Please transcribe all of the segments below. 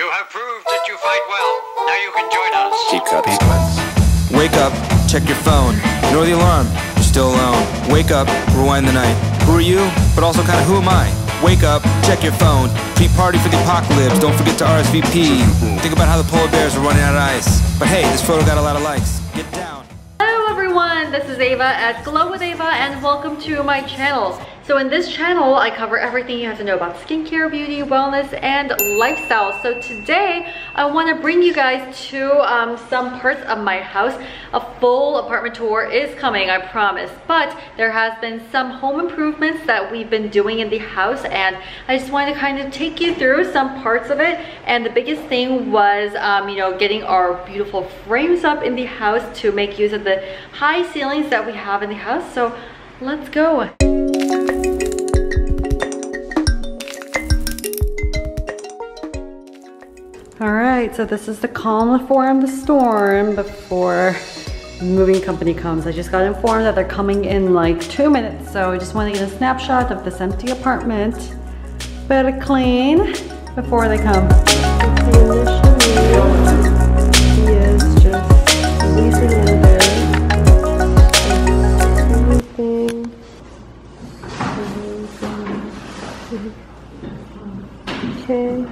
You have proved that you fight well. Now you can join us. Keep cups. Wake up, check your phone. Ignore the alarm, you're still alone. Wake up, rewind the night. Who are you? But also kind of who am I? Wake up, check your phone. Pre-party for the apocalypse. Don't forget to RSVP. Think about how the polar bears are running out of ice. But hey, this photo got a lot of likes. Get down. Hello everyone, this is Ava at Glow with Ava and welcome to my channel. So in this channel, I cover everything you have to know about skincare, beauty, wellness, and lifestyle. So today, I want to bring you guys to some parts of my house. A full apartment tour is coming, I promise. But there has been some home improvements that we've been doing in the house, and I just wanted to kind of take you through some parts of it. And the biggest thing was, you know, getting our beautiful frames up in the house to make use of the high ceilings that we have in the house. So let's go. Alright, so this is the calm before the storm before the moving company comes. I just got informed that they're coming in like 2 minutes, so I just want to get a snapshot of this empty apartment. Better clean before they come. He is just releasing in there. Okay.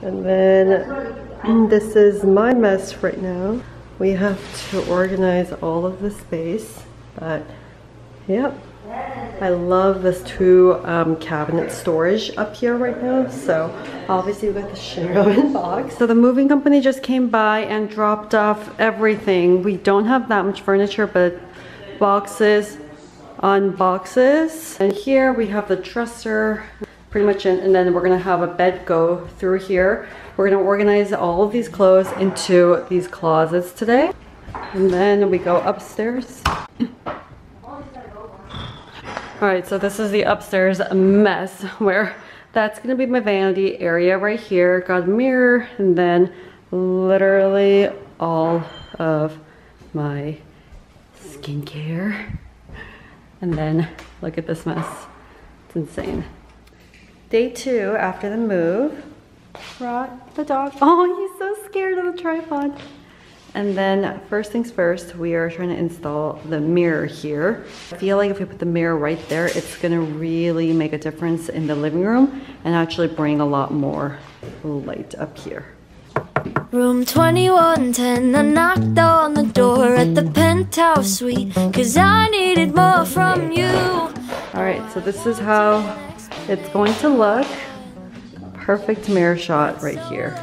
And then this is my mess right now. We have to organize all of the space, but yep. I love this 2 cabinet storage up here right now. So obviously we got the Shinro box. So the moving company just came by and dropped off everything. We don't have that much furniture, but boxes on boxes. And here we have the dresser. Pretty much and then we're gonna have a bed go through here. We're gonna organize all of these clothes into these closets today. And then we go upstairs. Alright, so this is the upstairs mess where that's gonna be my vanity area right here. Got a mirror and then literally all of my skincare. And then look at this mess. It's insane. Day 2 after the move. Brought the dog. Oh, he's so scared of the tripod. And then first things first, we are trying to install the mirror here. I feel like if we put the mirror right there, it's gonna really make a difference in the living room and actually bring a lot more light up here. Room 2110, I knocked on the door at the penthouse suite, 'cause I needed more from you. All right, so this is how it's going to look. Perfect mirror shot right here.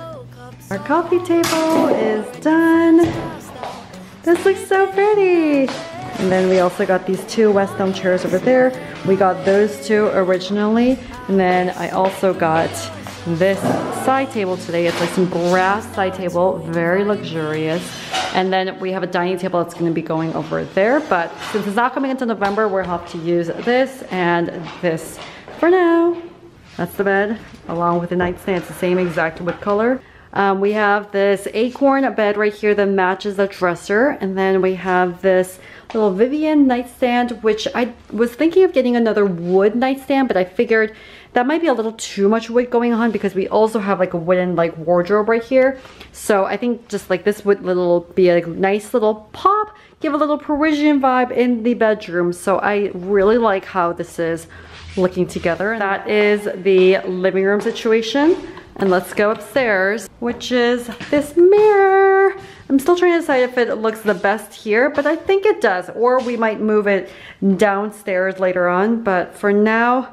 Our coffee table is done. This looks so pretty. And then we also got these 2 West Elm chairs over there. We got those 2 originally. And then I also got this side table today. It's like some grass side table, very luxurious. And then we have a dining table that's gonna be going over there. But since it's not coming until November, we'll have to use this and this for now. That's the bed, along with the nightstand. It's the same exact wood color. We have this acorn bed right here that matches the dresser. And then we have this little Vivian nightstand, which I was thinking of getting another wood nightstand, but I figured that might be a little too much wood going on because we also have like a wooden like wardrobe right here. So I think just like this would be a nice little pop, give a little Parisian vibe in the bedroom. So I really like how this is looking together. That is the living room situation. And let's go upstairs, which is this mirror. I'm still trying to decide if it looks the best here, but I think it does. Or we might move it downstairs later on. But for now,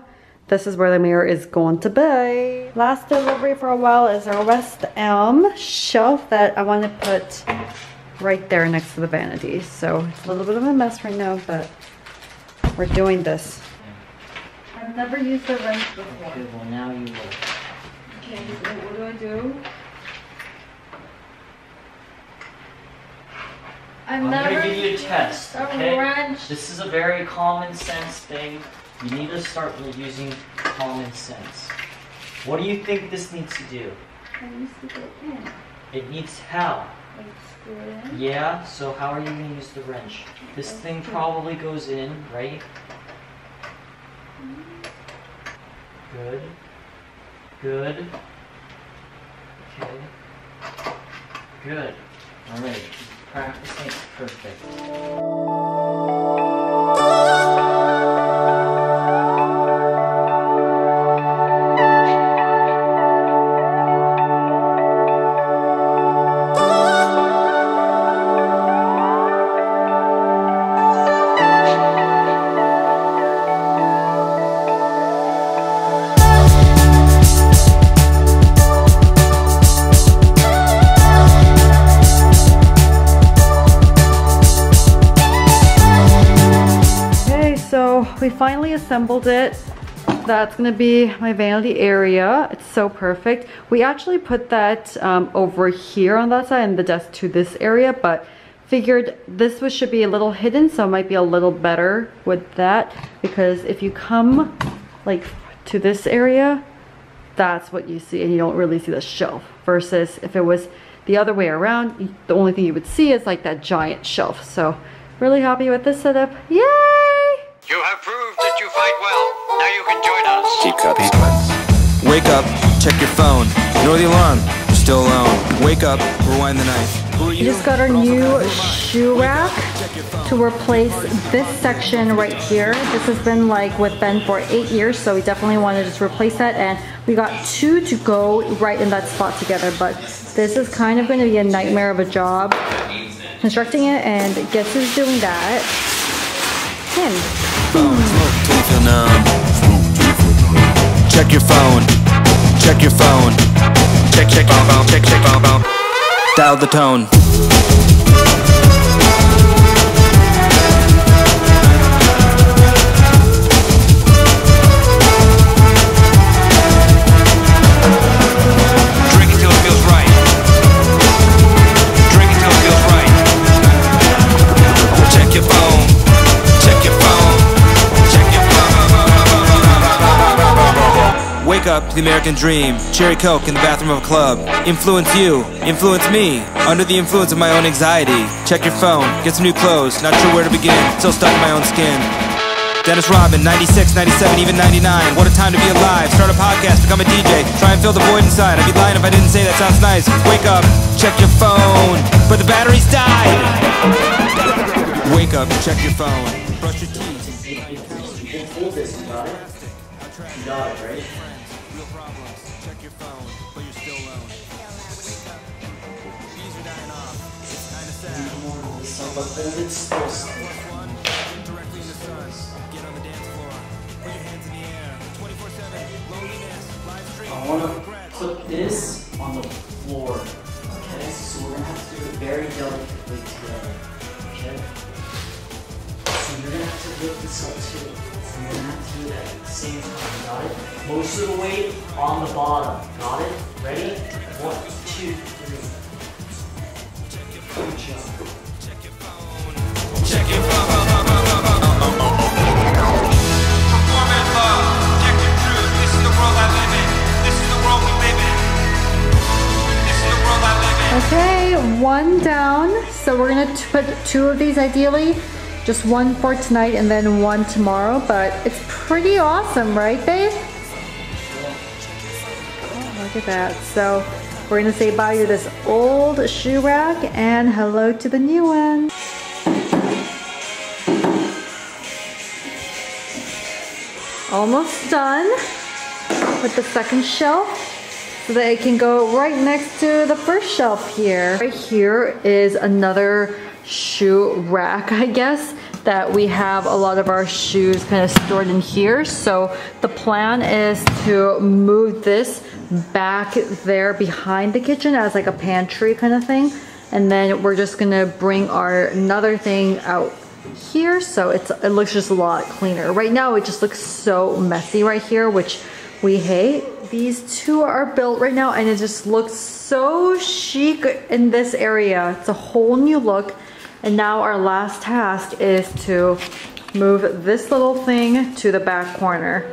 this is where the mirror is going to be. Last delivery for a while is our West Elm shelf that I want to put right there next to the vanity. So it's a little bit of a mess right now, but we're doing this. I've never used the wrench before. Okay, well now you will. Okay, what do I do? I'm gonna give you a test, okay? Wrench. This is a very common sense thing. You need to start using common sense. What do you think this needs to do? It needs to go in. It needs how? Like screw it in. Yeah, so how are you gonna use the wrench? This thing probably goes in, right? Good. Good. Okay. Good. Alright. Practice makes perfect. We finally assembled it. That's gonna be my vanity area. It's so perfect. We actually put that over here on that side and the desk to this area, but figured this should be a little hidden, so it might be a little better with that, because if you come like to this area, that's what you see and you don't really see the shelf, versus if it was the other way around, the only thing you would see is like that giant shelf. So really happy with this setup. Yay! You have proved that you fight well. Now you can join us. Keep cups. Wake up, check your phone. Ignore the alarm. You're still alone. Wake up, rewind the night. Who are We you? just got our new shoe rack to replace this section right here. This has been like with Ben for 8 years, so we definitely want to just replace that, and we got 2 to go right in that spot together, but this is kind of going to be a nightmare of a job constructing it, and guess who's doing that? Him. Check your phone. Check your phone. Check phone. Check phone. Dial the tone. Drink until it feels right. Drink until it feels right. Check your phone. Check your phone. Check your phone. Wake up to the American dream. Cherry Coke in the bathroom of a club. Influence you. Influence me. Under the influence of my own anxiety. Check your phone. Get some new clothes. Not sure where to begin. Still stuck in my own skin. Dennis Rodman, 96, 97, even 99. What a time to be alive. Start a podcast, become a DJ. Try and fill the void inside. I'd be lying if I didn't say that sounds nice. Wake up, check your phone. But the battery's died. Wake up, check your phone. Brush your teeth. Hold this, you got it? You got it, right? Real problems. Check your phone, but you're still alone. Bees are dying off. It's kind of sad. But then it's still Directly in the sun. Get on the dance floor. Put your hands in the air. 24/7. Loneliness. Live stream. I want to put this on the floor. Okay, so we're going to have to do it very delicately together. Okay? So you're going to have to lift this up too. And you're going to have to do it at the same time. Got it? Most of the weight on the bottom. Got it? Ready? 1, 2, 3. Good job. Check your phone. Perform in love. Check your truth. This is the world I live in. This is the world we live in. This is the world I live in. Okay, 1 down. So we're gonna put 2 of these ideally. Just 1 for tonight and then 1 tomorrow, but it's pretty awesome, right, babe? Oh, look at that. So we're gonna say bye to this old shoe rack and hello to the new one. Almost done with the second shelf, so that it can go right next to the first shelf here. Right here is another shoe rack, I guess, that we have a lot of our shoes kind of stored in here. So the plan is to move this back there behind the kitchen as like a pantry kind of thing, and then we're just gonna bring our another thing out here, so it looks just a lot cleaner. Right now it just looks so messy right here, which we hate. These 2 are built right now and it just looks so chic in this area. It's a whole new look. And now our last task is to move this little thing to the back corner.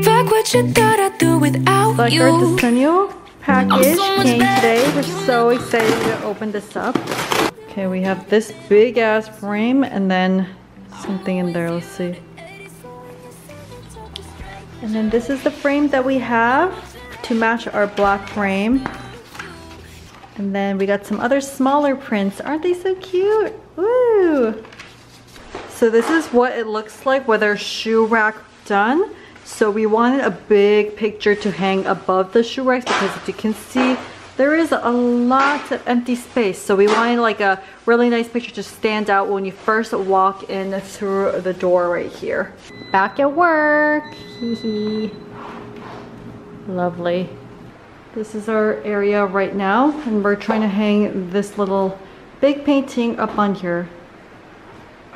Fuck what you thought I'd do without Like you. our DESENIO package came today. We're so excited to open this up. Okay, we have this big ass frame and then something in there, let's see. And then this is the frame that we have. to match our black frame. And then we got some other smaller prints. Aren't they so cute? Woo! So this is what it looks like with our shoe rack done. So we wanted a big picture to hang above the shoe racks because if you can see, there is a lot of empty space. So we wanted like a really nice picture to stand out when you first walk in through the door right here. Back at work. Hee hee. Lovely. This is our area right now, and we're trying to hang this little big painting up on here.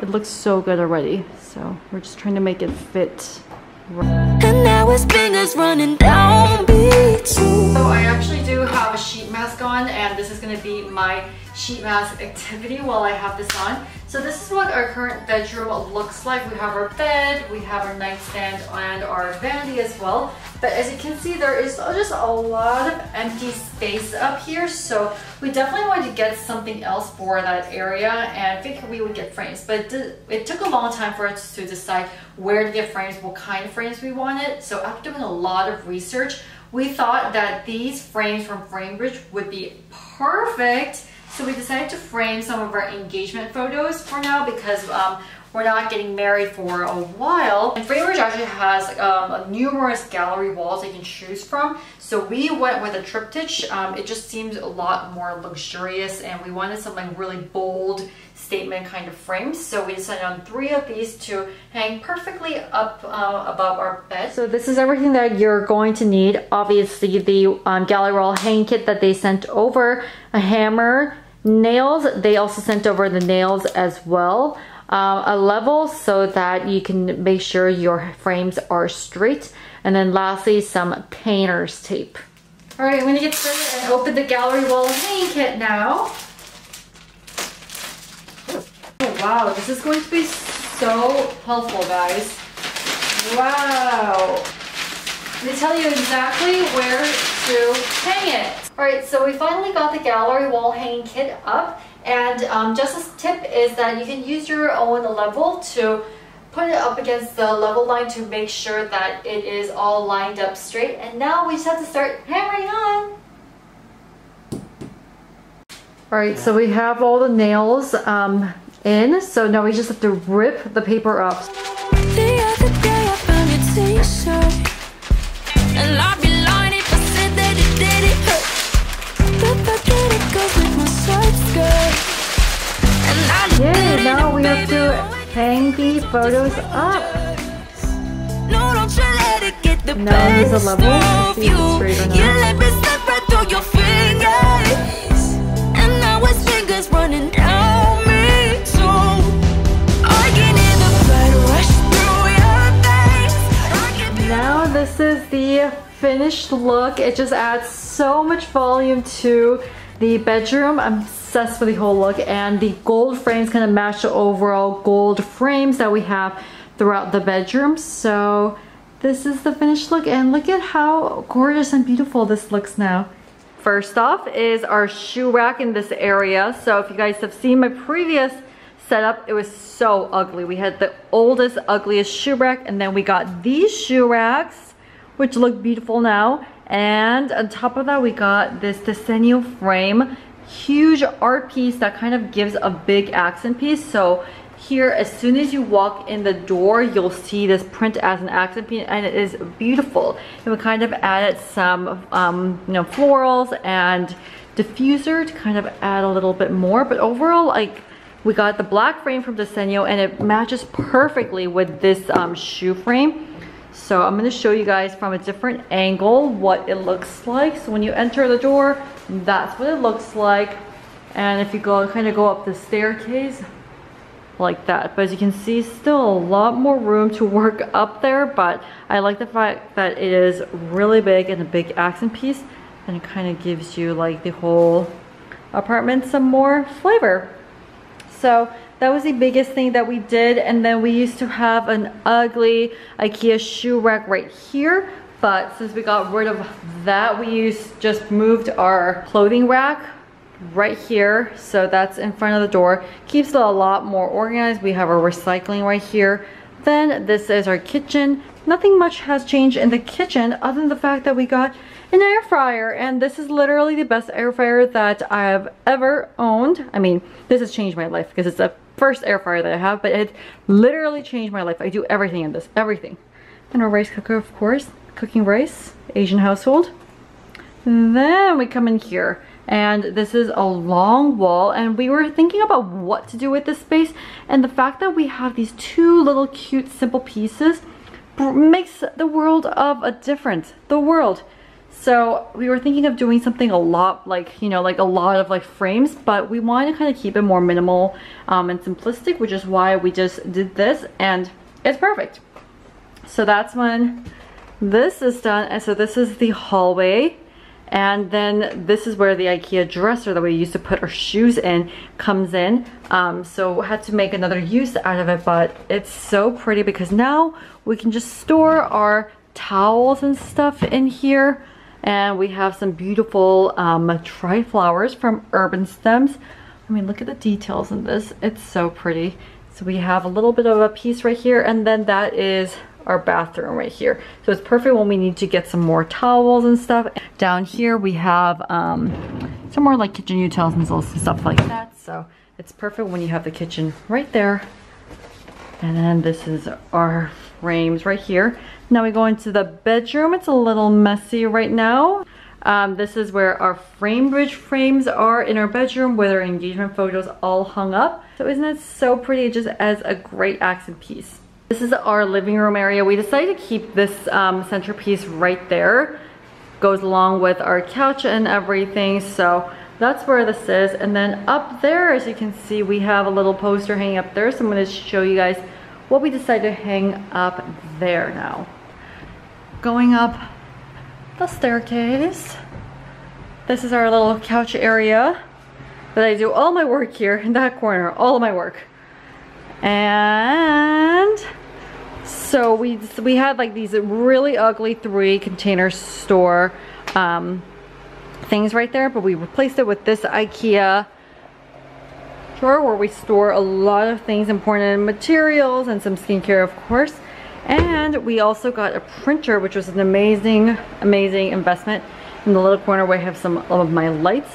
It looks so good already, so we're just trying to make it fit. And now his fingers running down beats. So I actually do have a sheet mask on, and this is going to be my sheet mask activity while I have this on. So this is what our current bedroom looks like. We have our bed, we have our nightstand, and our vanity as well. But as you can see, there is just a lot of empty space up here. So we definitely wanted to get something else for that area and figured we would get frames. But it took a long time for us to decide where to get frames, what kind of frames we wanted. So after doing a lot of research, we thought that these frames from FRAMEBRIDGE would be perfect. So we decided to frame some of our engagement photos for now because we're not getting married for a while. And FRAMEBRIDGE actually has numerous gallery walls that you can choose from. So we went with a triptych. It just seemed a lot more luxurious, and we wanted something really bold, statement kind of frames. So we decided on 3 of these to hang perfectly up above our bed. So this is everything that you're going to need. Obviously the gallery wall hanging kit that they sent over, a hammer, nails. They also sent over the nails as well. A level so that you can make sure your frames are straight, and then lastly some painter's tape. All right, I'm gonna get started and open the gallery wall hanging kit now. Oh wow, this is going to be so helpful, guys. Wow. Let me tell you exactly where to hang it. All right, so we finally got the gallery wall hanging kit up. And just a tip is that you can use your own level to put it up against the level line to make sure that it is all lined up straight. And now we just have to start hammering on. All right, so we have all the nails in. So now we just have to rip the paper up. The other day I found your t-shirt, and I'd be lying if I said that it didn't hurt. The fact that it goes with my shirt skirt. Yeah, now we have to hang the photos up. No, don't you let it get the Now there's a level. Let's see if it's straight or not. You let me slip right through your fingers, and now his fingers running down me too. I can hear the blood rush through your veins. Now this is the finished look. It just adds so much volume to the bedroom. I'm obsessed with the whole look, and the gold frames kind of match the overall gold frames that we have throughout the bedroom. So this is the finished look, and look at how gorgeous and beautiful this looks now. First off is our shoe rack in this area. So if you guys have seen my previous setup, it was so ugly. We had the oldest, ugliest shoe rack, and then we got these shoe racks, which look beautiful now. And on top of that, we got this DESENIO frame, huge art piece that kind of gives a big accent piece. So here, as soon as you walk in the door, you'll see this print as an accent piece, and it is beautiful. And we kind of added some florals and diffuser to kind of add a little bit more. But overall, like, we got the black frame from DESENIO, and it matches perfectly with this shoe frame. So I'm going to show you guys from a different angle what it looks like. So when you enter the door, that's what it looks like. And if you go up the staircase like that. But as you can see, still a lot more room to work up there. But I like the fact that it is really big and a big accent piece. And it kind of gives you like the whole apartment some more flavor. So that was the biggest thing that we did. And then we used to have an ugly IKEA shoe rack right here, but since we got rid of that, we just moved our clothing rack right here. So that's in front of the door. Keeps it a lot more organized. We have our recycling right here. Then this is our kitchen. Nothing much has changed in the kitchen other than the fact that we got an air fryer, and this is literally the best air fryer that I've ever owned. I mean, this has changed my life because it's the first air fryer that I have, but it literally changed my life. I do everything in this, everything. And a rice cooker, of course, cooking rice, Asian household. And then we come in here, and this is a long wall, and we were thinking about what to do with this space, and the fact that we have these two little cute simple pieces makes the world of a difference. The world. So we were thinking of doing something a lot like, you know, like a lot of like frames, but we wanted to kind of keep it more minimal and simplistic, which is why we just did this, and it's perfect. So that's when this is done, and so this is the hallway, and then this is where the IKEA dresser that we used to put our shoes in comes in. So I had to make another use out of it, but it's so pretty because now we can just store our towels and stuff in here. And we have some beautiful tri-flowers from Urban Stems. I mean, look at the details in this. It's so pretty. So we have a little bit of a piece right here, and then that is our bathroom right here. So it's perfect when we need to get some more towels and stuff. Down here we have some more like kitchen utensils and stuff like that. So it's perfect when you have the kitchen right there. And then this is our frames right here. Now we go into the bedroom. It's a little messy right now. This is where our FRAMEBRIDGE frames are in our bedroom with our engagement photos all hung up. So isn't it so pretty? It just adds a great accent piece. This is our living room area. We decided to keep this centerpiece right there. Goes along with our couch and everything. So that's where this is. And then up there, as you can see, we have a little poster hanging up there. So I'm going to show you guys what we decided to hang up there now. Going up the staircase. This is our little couch area that I do all my work here in that corner, all of my work. And so we had like these really ugly 3 container store things right there, but we replaced it with this IKEA drawer where we store a lot of things, important materials, and some skincare, of course. And we also got a printer, which was an amazing investment. In the little corner where I have some of my lights.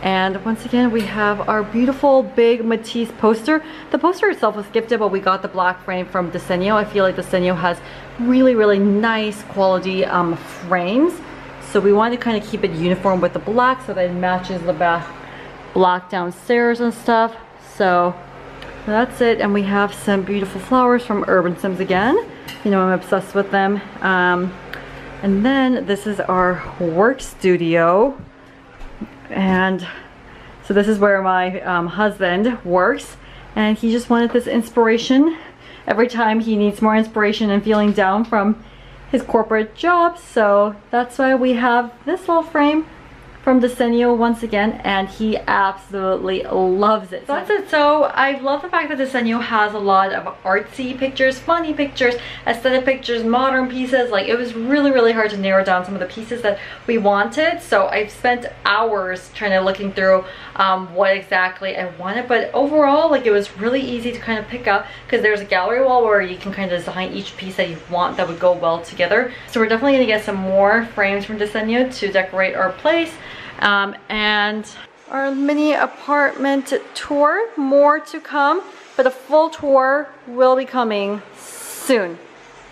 And once again, we have our beautiful big Matisse poster. The poster itself was gifted, but we got the black frame from DESENIO. I feel like DESENIO has really nice quality frames. So we wanted to kind of keep it uniform with the black so that it matches the black downstairs and stuff. So that's it. And we have some beautiful flowers from Urban Stems again. You know, I'm obsessed with them. And then this is our work studio. And so this is where my husband works. And he just wanted this inspiration every time he needs more inspiration and feeling down from his corporate job. So that's why we have this little frame from DESENIO once again, and he absolutely loves it. So that's it. So I love the fact that DESENIO has a lot of artsy pictures, funny pictures, aesthetic pictures, modern pieces. Like, it was really hard to narrow down some of the pieces that we wanted. So I've spent hours trying to looking through what exactly I wanted, but overall, like, it was really easy to kind of pick up because there's a gallery wall where you can kind of design each piece that you want that would go well together. So we're definitely gonna get some more frames from DESENIO to decorate our place. And our mini apartment tour, more to come, but a full tour will be coming soon.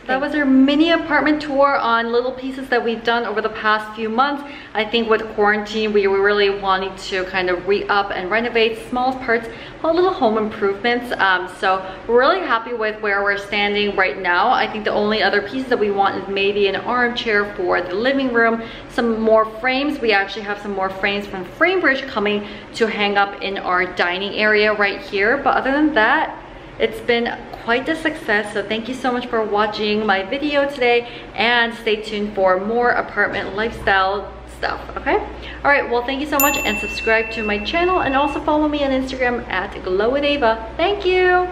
That was our mini apartment tour on little pieces that we've done over the past few months. I think with quarantine, we were really wanting to kind of re-up and renovate small parts, little home improvements. So we're really happy with where we're standing right now. I think the only other pieces that we want is maybe an armchair for the living room, some more frames. We actually have some more frames from FRAMEBRIDGE coming to hang up in our dining area right here. But other than that, it's been quite a success. So thank you so much for watching my video today, and stay tuned for more apartment lifestyle stuff. Okay, all right, well, thank you so much, and subscribe to my channel, and also follow me on Instagram at GLOWWITHAVA. Thank you.